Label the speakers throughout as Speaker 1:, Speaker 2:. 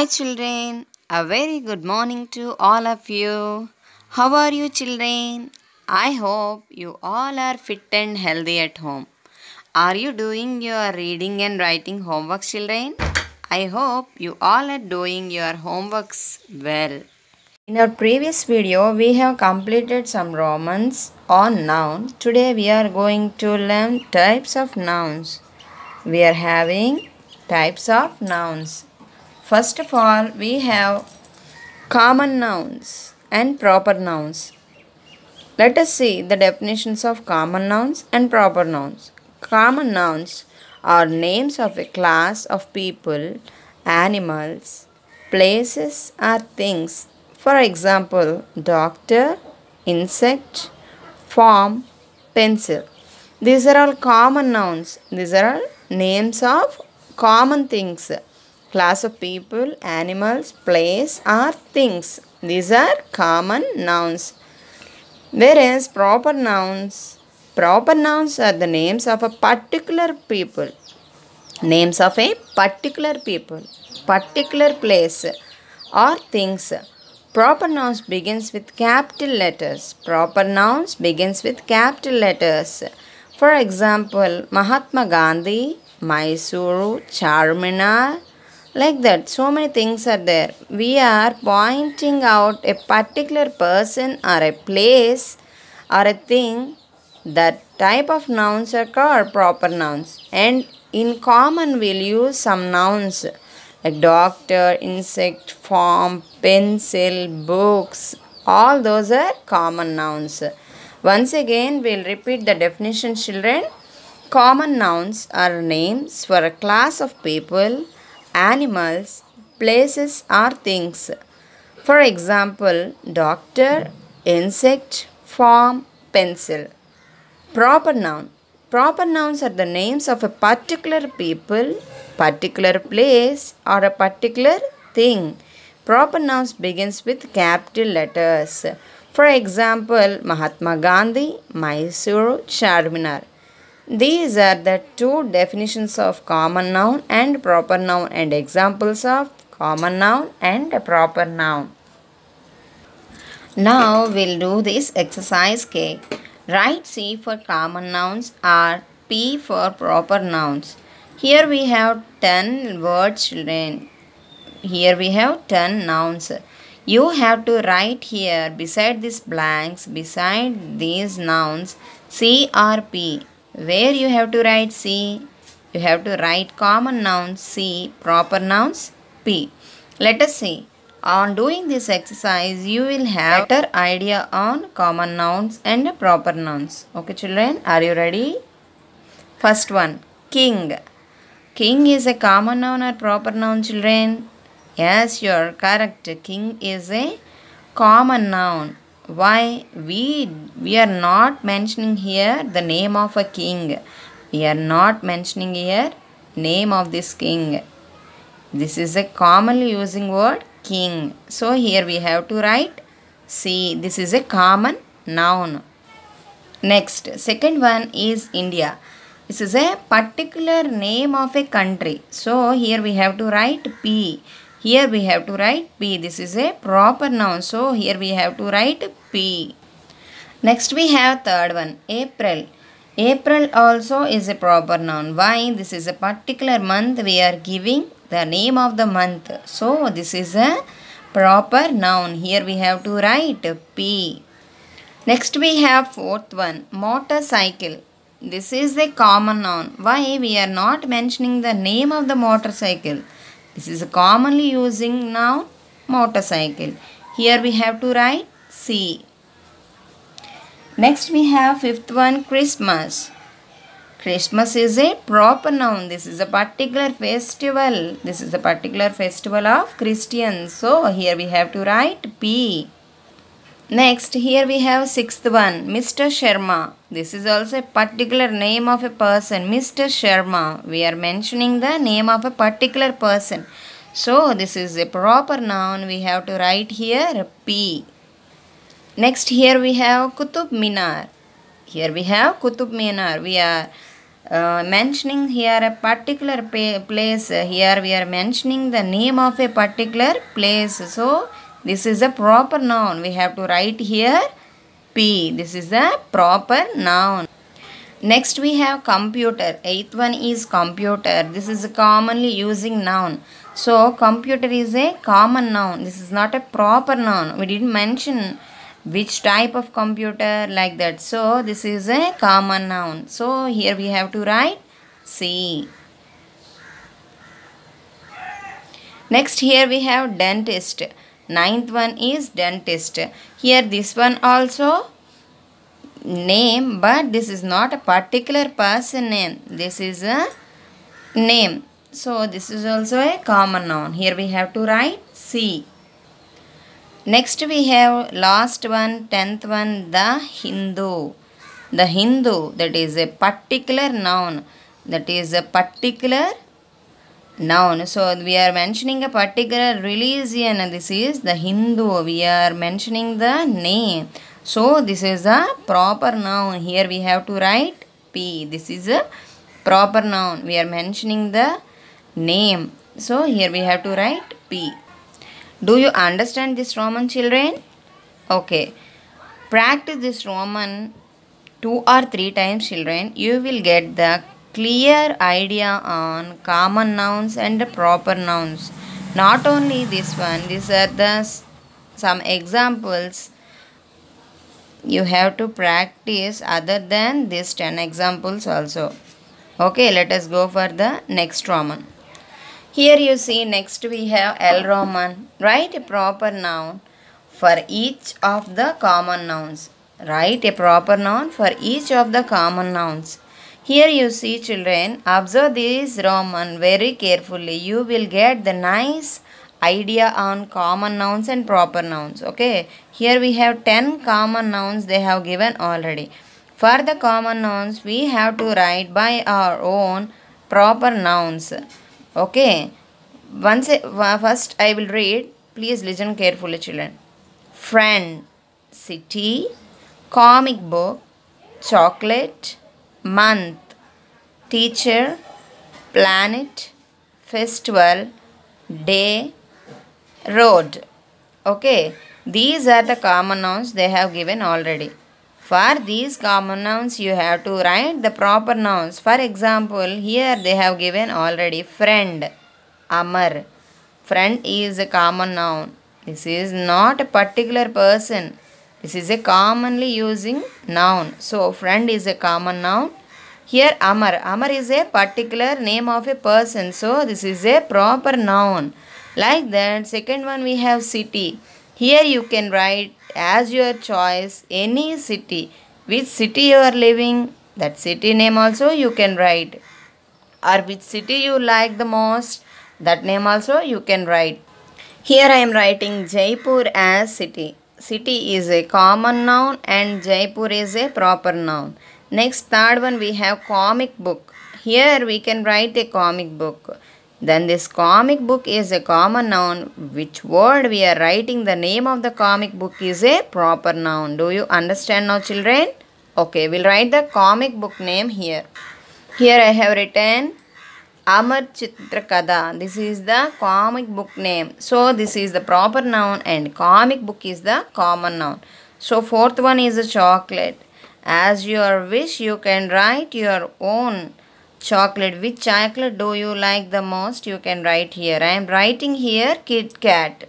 Speaker 1: Hi, children. A very good morning to all of you. How are you, children? I hope you all are fit and healthy at home. Are you doing your reading and writing homework, children? I hope you all are doing your homeworks well. In our previous video, we have completed some Romans on nouns. Today, we are going to learn types of nouns. We are having types of nouns. First of all, we have common nouns and proper nouns. Let us see the definitions of common nouns and proper nouns. Common nouns are names of a class of people, animals, places, or things. For example, doctor, insect, farm, pencil. These are all common nouns. These are all names of common things. Class of people, animals, place, or things. These are common nouns. Whereas proper nouns are the names of a particular people. Names of a particular people, particular place or things. Proper nouns begins with capital letters. Proper nouns begins with capital letters. For example, Mahatma Gandhi, Mysuru, Charminar, like that. So many things are there. We are pointing out a particular person or a place or a thing. That type of nouns are called proper nouns. And in common, we'll use some nouns like doctor, insect, farm, pencil, books. All those are common nouns. Once again, we'll repeat the definition, children. Common nouns are names for a class of people, animals, places, or things. For example, doctor, insect, farm, pencil. Proper noun. Proper nouns are the names of a particular people, particular place, or a particular thing. Proper nouns begins with capital letters. For example, Mahatma Gandhi, Mysuru, Charminar. These are the two definitions of common noun and proper noun and examples of common noun and proper noun. Now we'll do this exercise K. Write C for common nouns or P for proper nouns. Here we have 10 words, children. Here we have 10 nouns. You have to write here beside these blanks, beside these nouns, C or P. Where you have to write C? You have to write common nouns C, proper nouns P. Let us see. On doing this exercise, you will have better idea on common nouns and proper nouns. Okay, children, are you ready? First one, king. King is a common noun or proper noun, children? Yes, you are correct. King is a common noun. Why? We are not mentioning here the name of a king. We are not mentioning here name of this king. This is a commonly using word, king. So here we have to write C. This is a common noun. Next, second one is India. This is a particular name of a country. So here we have to write P. Here we have to write P. This is a proper noun. So here we have to write P. Next we have third one, April. April also is a proper noun. Why? This is a particular month we are giving the name of the month. So this is a proper noun. Here we have to write P. Next we have fourth one, motorcycle. This is a common noun. Why? We are not mentioning the name of the motorcycle. This is a commonly using noun, motorcycle. Here we have to write C. Next we have fifth one, Christmas. Christmas is a proper noun. This is a particular festival. This is a particular festival of Christians. So here we have to write P. Next, here we have sixth one, Mr. Sharma. This is also a particular name of a person, Mr. Sharma. We are mentioning the name of a particular person. So this is a proper noun. We have to write here P. Next, here we have Qutub Minar. Here we have Qutub Minar. We are mentioning here a particular place. Here we are mentioning the name of a particular place. So this is a proper noun. We have to write here P. This is a proper noun. Next we have computer. Eighth one is computer. This is a commonly using noun. So computer is a common noun. This is not a proper noun. We didn't mention which type of computer like that. So this is a common noun. So here we have to write C. Next here we have dentist. Ninth one is dentist. Here this one also name, but this is not a particular person name. This is a name. So this is also a common noun. Here we have to write C. Next we have last one, 10th one, the Hindu. The Hindu, that is a particular noun. That is a particular noun. So we are mentioning a particular religion. This is the Hindu. We are mentioning the name. So this is a proper noun. Here we have to write P. This is a proper noun. We are mentioning the name. So here we have to write P. Do you understand this Roman, children? Okay. Practice this Roman 2 or 3 times, children. You will get the clear idea on common nouns and proper nouns. Not only this one, these are the some examples you have to practice other than these 10 examples also. Okay, let us go for the next Roman. Here you see next we have L Roman. Write a proper noun for each of the common nouns. Write a proper noun for each of the common nouns. Here you see, children, observe this Roman very carefully. You will get the nice idea on common nouns and proper nouns. Okay, here we have 10 common nouns they have given already. For the common nouns we have to write by our own proper nouns. Okay, first I will read. Please listen carefully, children. Friend, city, comic book, chocolate, month, teacher, planet, festival, day, road. Okay, these are the common nouns they have given already. For these common nouns you have to write the proper nouns. For example, here they have given already friend, Amar. Friend is a common noun. This is not a particular person. This is a commonly using noun. So friend is a common noun. Here Amar. Amar is a particular name of a person. So this is a proper noun. Like that, second one we have city. Here you can write as your choice any city. Which city you are living, that city name also you can write. Or which city you like the most, that name also you can write. Here I am writing Jaipur as city. City is a common noun and Jaipur is a proper noun. Next, third one we have comic book. Here we can write a comic book. Then this comic book is a common noun. Which word we are writing the name of the comic book is a proper noun. Do you understand now, children? Okay, we'll write the comic book name here. Here I have written Amar Chitrakada. This is the comic book name. So this is the proper noun and comic book is the common noun. So fourth one is a chocolate. As your wish you can write your own chocolate. Which chocolate do you like the most? You can write here. I am writing here Kit Kat.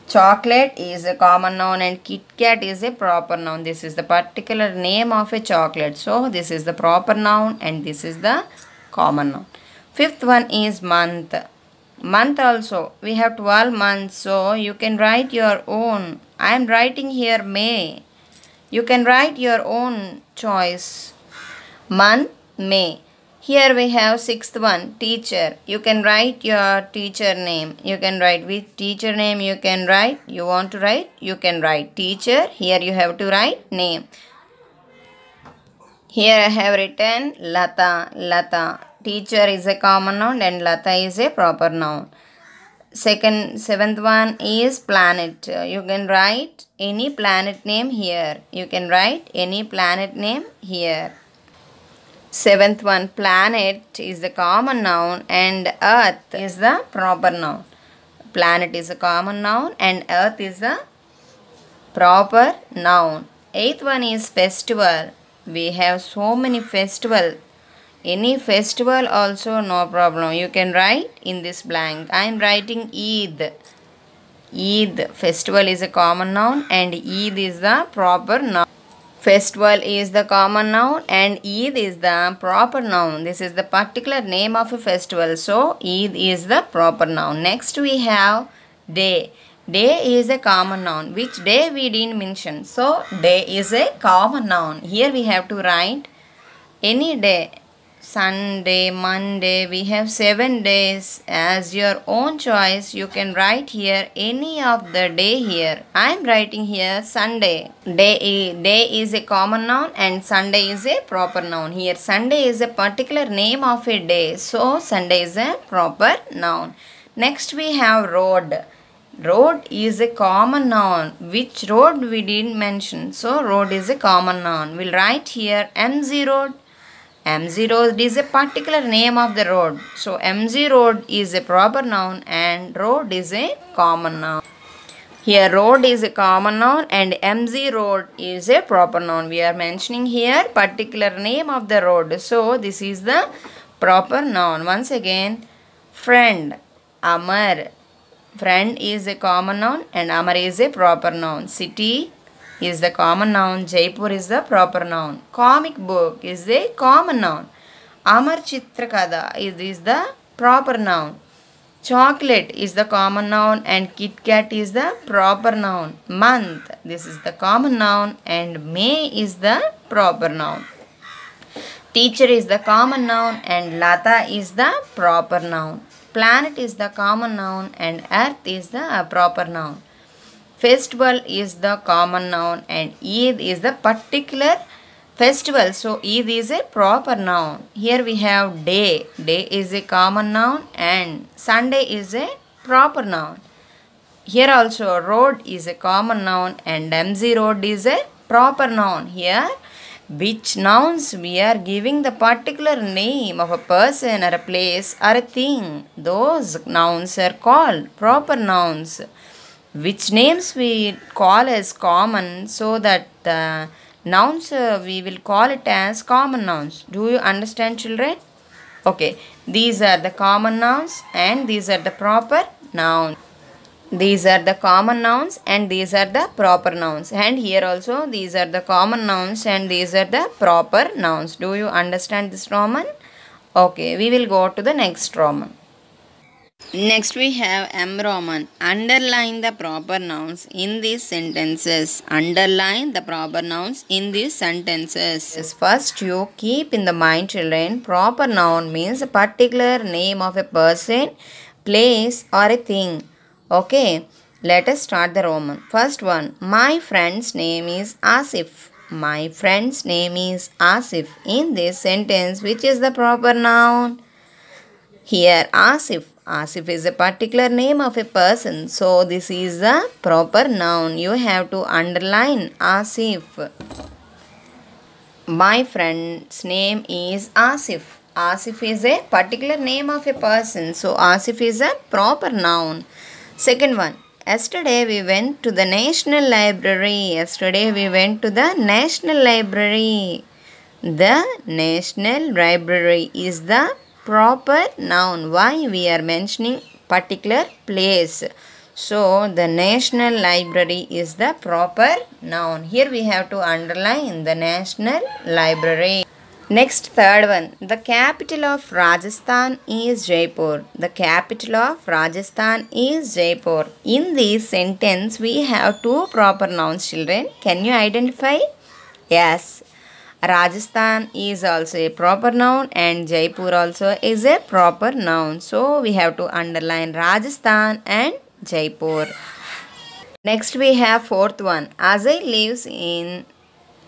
Speaker 1: Chocolate is a common noun and Kit Kat is a proper noun. This is the particular name of a chocolate. So this is the proper noun and this is the common noun. Fifth one is month. Month also. We have 12 months. So you can write your own. I am writing here May. You can write your own choice. Month, May. Here we have sixth one, teacher. You can write your teacher name. You can write which teacher name you can write. You want to write, you can write teacher. Here you have to write name. Here I have written Lata. Lata. Teacher is a common noun and Lata is a proper noun. Seventh one is planet. You can write any planet name here. You can write any planet name here. Seventh one, planet is the common noun and earth is the proper noun. Planet is a common noun and earth is the proper noun. Eighth one is festival. We have so many festival. Any festival also no problem. You can write in this blank. I am writing Eid. Eid. Festival is a common noun and Eid is the proper noun. Festival is the common noun and Eid is the proper noun. This is the particular name of a festival. So, Eid is the proper noun. Next we have day. Day is a common noun. Which day we didn't mention. So, day is a common noun. Here we have to write any day. Sunday, Monday, we have 7 days. As your own choice, you can write here any of the day here. I am writing here Sunday. Day is a common noun and Sunday is a proper noun. Here Sunday is a particular name of a day. So Sunday is a proper noun. Next we have road. Road is a common noun. Which road we didn't mention. So road is a common noun. We'll write here MG road. MG road is a particular name of the road. So MG road is a proper noun and road is a common noun. Here road is a common noun and MG road is a proper noun. We are mentioning here particular name of the road. So this is the proper noun. Once again, friend, Amar. Friend is a common noun and Amar is a proper noun. City is the common noun. Jaipur is the proper noun. Comic book is a common noun. Amar Chitrakada is the proper noun. Chocolate is the common noun and Kit Kat is the proper noun. Month, this is the common noun and May is the proper noun. Teacher is the common noun and Lata is the proper noun. Planet is the common noun and Earth is the proper noun. Festival is the common noun and Eid is the particular festival. So Eid is a proper noun. Here we have day. Day is a common noun and Sunday is a proper noun. Here also road is a common noun and MG road is a proper noun. Here which nouns we are giving the particular name of a person or a place or a thing. Those nouns are called proper nouns. Which names we call as common, so that the nouns we will call it as common nouns. Do you understand, children? Okay, these are the common nouns and these are the proper nouns. These are the common nouns and these are the proper nouns. And here also these are the common nouns and these are the proper nouns. Do you understand this Roman? Okay, we will go to the next Roman. Next we have M Roman. Underline the proper nouns in these sentences. Underline the proper nouns in these sentences. First you keep in the mind, children, proper noun means a particular name of a person, place or a thing. Okay, let us start the Roman. First one, my friend's name is Asif. My friend's name is Asif. In this sentence, which is the proper noun? Here, Asif. Asif is a particular name of a person. So, this is the proper noun. You have to underline Asif. My friend's name is Asif. Asif is a particular name of a person. So, Asif is a proper noun. Second one. Yesterday we went to the National Library. Yesterday we went to the National Library. The National Library is the proper noun. Why we are mentioning particular place? So the National Library is the proper noun. Here we have to underline the National Library. Next, third one. The capital of Rajasthan is Jaipur. The capital of Rajasthan is Jaipur. In this sentence, we have two proper nouns, children. Can you identify? Yes. Rajasthan is also a proper noun and Jaipur also is a proper noun. So, we have to underline Rajasthan and Jaipur. Next, we have fourth one. Ajay lives in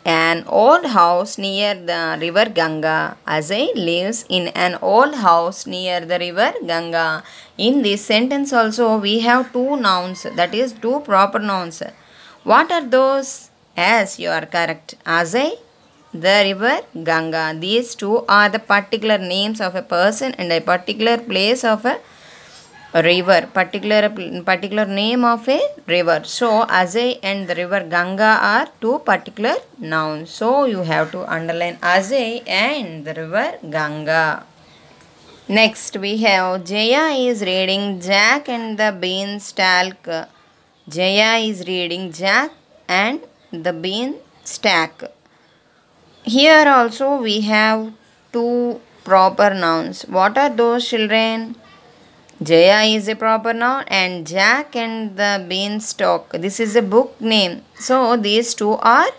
Speaker 1: an old house near the river Ganga. Ajay lives in an old house near the river Ganga. In this sentence also we have two nouns, that is two proper nouns. What are those? Yes, you are correct. Ajay the river Ganga. These two are the particular names of a person and a particular place of a river, particular name of a river. So Ajay and the river Ganga are two particular nouns. So you have to underline Ajay and the river Ganga. Next we have Jaya is reading Jack and the Beanstalk. Jaya is reading Jack and the Beanstalk. Here also we have two proper nouns. What are those, children? Jaya is a proper noun and Jack and the Beanstalk. This is a book name. So these two are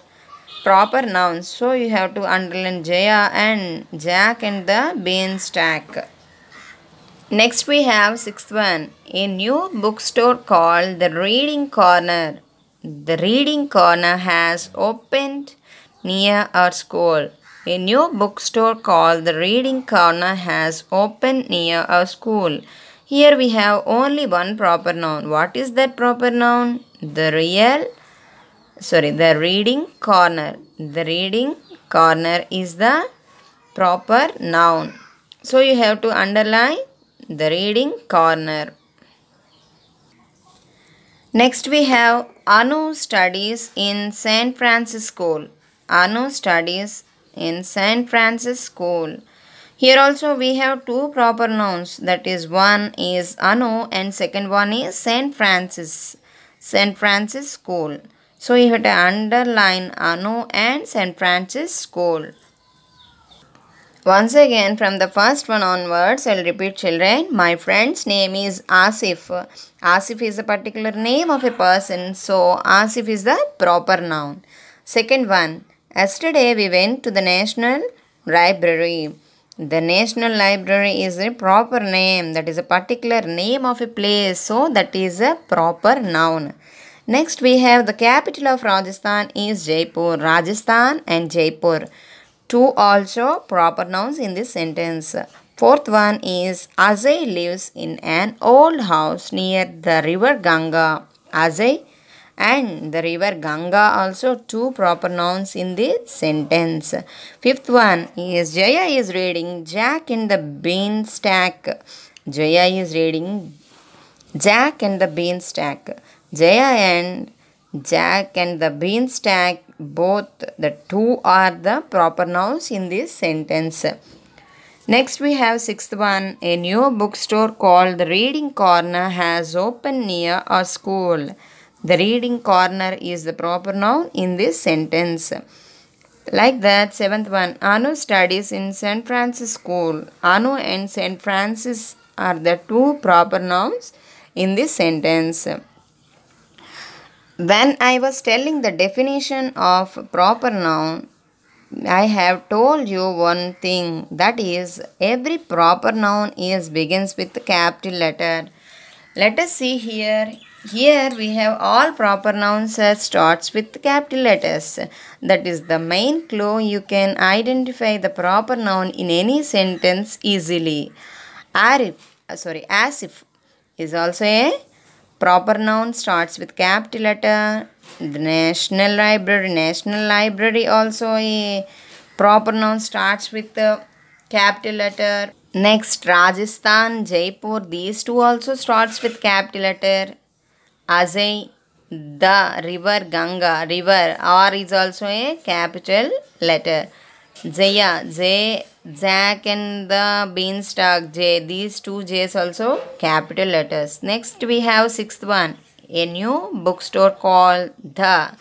Speaker 1: proper nouns. So you have to underline Jaya and Jack and the Beanstalk. Next we have sixth one. A new bookstore called the Reading Corner. The Reading Corner has opened near our school. A new bookstore called the Reading Corner has opened near our school. Here we have only one proper noun. What is that proper noun? The Reading Corner. The Reading Corner is the proper noun. So you have to underline the Reading Corner. Next we have Anu studies in St. Francis School. Anu studies in St. Francis School. Here also we have two proper nouns. That is, one is Anu and second one is St. Francis. St. Francis School. So you have to underline Anu and St. Francis School. Once again, from the first one onwards, I will repeat, children. My friend's name is Asif. Asif is a particular name of a person. So Asif is the proper noun. Second one. Yesterday we went to the National Library. The National Library is a proper name. That is a particular name of a place. So that is a proper noun. Next we have the capital of Rajasthan is Jaipur. Rajasthan and Jaipur. Two also proper nouns in this sentence. Fourth one is Ajay lives in an old house near the river Ganga. Ajay and the river Ganga also two proper nouns in this sentence. Fifth one is Jaya is reading Jack and the Beanstalk. Jaya is reading Jack and the Beanstalk. Jaya and Jack and the Beanstalk, both the two are the proper nouns in this sentence. Next we have sixth one. A new bookstore called the Reading Corner has opened near our school. The Reading Corner is the proper noun in this sentence. Like that, seventh one. Anu studies in St. Francis School. Anu and St. Francis are the two proper nouns in this sentence. When I was telling the definition of proper noun, I have told you one thing, that is, every proper noun begins with the capital letter. Let us see here. Here we have all proper nouns that starts with capital letters. That is the main clue. You can identify the proper noun in any sentence easily. Asif is also a proper noun, starts with capital letter. The National Library also a proper noun, starts with the capital letter. Next, Rajasthan, Jaipur, these two also starts with capital letter. Ajay, the river Ganga, river, R is also a capital letter. Jaya, Jack and the Beanstalk, J, these two J's also capital letters. Next we have sixth one. A new bookstore called the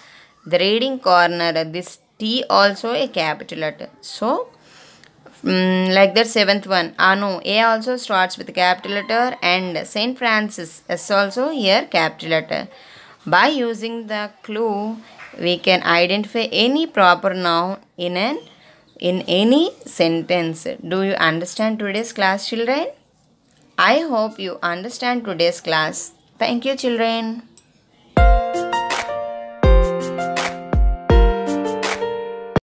Speaker 1: Reading Corner. This T also a capital letter. So like that, seventh one. Anu, A also starts with capital letter, and St. Francis, S also here capital letter. By using the clue, we can identify any proper noun in any sentence. Do you understand today's class, children? I hope you understand today's class. Thank you, children.